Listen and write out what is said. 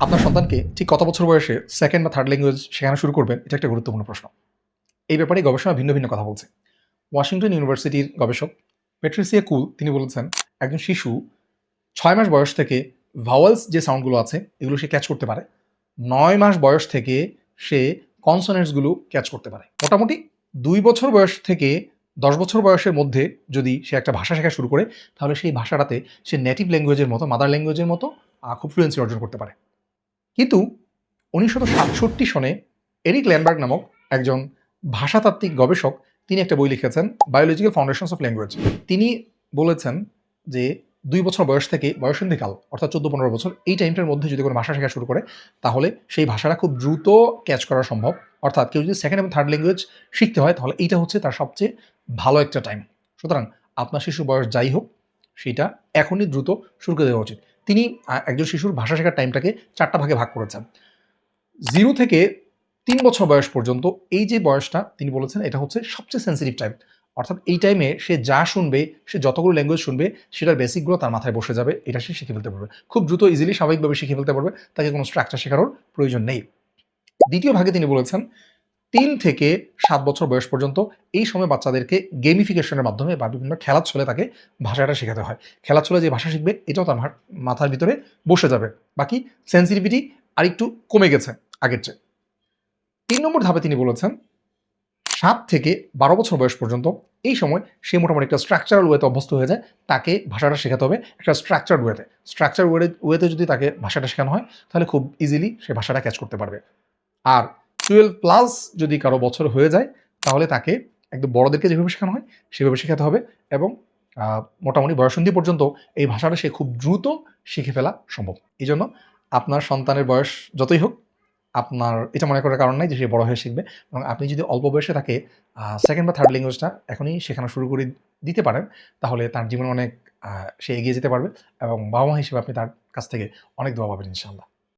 আপনার সন্তানকে ঠিক কত বছর বয়সে সেকেন্ড বা থার্ড ল্যাঙ্গুয়েজ শেখানো শুরু করবেন, এটা একটা গুরুত্বপূর্ণ প্রশ্ন। এই ব্যাপারে গবেষণা ভিন্ন ভিন্ন কথা বলছে। ওয়াশিংটন ইউনিভার্সিটির গবেষক প্যাট্রিসিয়া কুল তিনি বলেছেন, একজন শিশু 6 মাস বয়স থেকে ভাওয়েলস যে সাউন্ডগুলো আছে এগুলো সে ক্যাচ করতে পারে। 9 মাস বয়স থেকে সে কনসোনেন্টসগুলো ক্যাচ করতে পারে। মোটামুটি 2 বছর বয়স থেকে 10 বছর বয়সের মধ্যে যদি সে একটা ভাষা শেখা শুরু করে, তাহলে সেই ভাষাটাতে সে নেটিভ ল্যাঙ্গুয়েজের মতো, মাদার ল্যাঙ্গুয়েজের মতো খুব ফ্লুয়েন্সি অর্জন করতে পারে। কিন্তু 1967 সনে এরিক ল্যাম্বার্গ নামক একজন ভাষাতাত্ত্বিক গবেষক তিনি একটা বই লিখেছেন, বায়োলজিক্যাল ফাউন্ডেশনস অফ ল্যাঙ্গুয়েজ। তিনি বলেছেন যে 2 বছর বয়স থেকে বয়সন্ধিকাল অর্থাৎ 14-15 বছর এই টাইমটার মধ্যে যদি কোনো ভাষা শেখা শুরু করে, তাহলে সেই ভাষাটা খুব দ্রুত ক্যাচ করা সম্ভব। অর্থাৎ কেউ যদি সেকেন্ড এবং থার্ড ল্যাঙ্গুয়েজ শিখতে হয়, তাহলে এইটা হচ্ছে তার সবচেয়ে ভালো একটা টাইম। সুতরাং আপনার শিশুর বয়স যাই হোক, সেটা এখনই দ্রুত শুরু করে দেওয়া উচিত। তিনি একজন শিশুর ভাষা শেখার টাইমটাকে 4টা ভাগে ভাগ করেছেন। 0 থেকে 3 বছর বয়স পর্যন্ত এই যে বয়সটা তিনি বলেছেন, এটা হচ্ছে সবচেয়ে সেন্সিটিভ টাইম। অর্থাৎ এই টাইমে সে যা শুনবে, সে যতগুলো ল্যাঙ্গুয়েজ শুনবে, সেটার বেসিকগুলো তার মাথায় বসে যাবে। এটা সে শিখে ফেলতে পারবে খুব দ্রুত, ইজিলি, স্বাভাবিকভাবে শিখে ফেলতে পারবে। তাকে কোনো স্ট্রাকচার শেখানোর প্রয়োজন নেই। দ্বিতীয় ভাগে তিনি বলেছেন 3 থেকে 7 বছর বয়স পর্যন্ত এই সময় বাচ্চাদেরকে গেমিফিকেশনের মাধ্যমে বা বিভিন্ন খেলার ছলে তাকে ভাষাটা শেখাতে হয়। খেলার ছলে যে ভাষা শিখবে, এটাও তার মাথার ভিতরে বসে যাবে। বাকি সেন্সিটিভিটি আরেকটু কমে গেছে আগের চেয়ে। 3 নম্বর ধাপে তিনি বলেছেন 7 থেকে 12 বছর বয়স পর্যন্ত এই সময় সে মোটামুটি একটা স্ট্রাকচারাল ওয়েতে অভ্যস্ত হয়ে যায়। তাকে ভাষাটা শেখাতে হবে একটা স্ট্রাকচারড ওয়েতে। ওয়েতে যদি তাকে ভাষাটা শেখানো হয়, তাহলে খুব ইজিলি সে ভাষাটা ক্যাচ করতে পারবে। আর 12 প্লাস যদি কারো বছর হয়ে যায়, তাহলে তাকে একদম বড়দেরকে যেভাবে শেখানো হয় সেভাবে শেখাতে হবে, এবং মোটামুটি বয়ঃসন্ধি পর্যন্ত এই ভাষাটা সে খুব দ্রুত শিখে ফেলা সম্ভব। এই জন্য আপনার সন্তানের বয়স যতই হোক, আপনার এটা মনে করার কারণ নাই যে সে বড় হয়ে শিখবে। এবং আপনি যদি অল্প বয়সে তাকে সেকেন্ড বা থার্ড ল্যাঙ্গুয়েজটা এখনই শেখানো শুরু করে দিতে পারেন, তাহলে তার জীবনে অনেক সে এগিয়ে যেতে পারবে, এবং বাবা মা হিসেবে আপনি তার কাছ থেকে অনেক দোয়া পাবেন ইনশাআল্লাহ।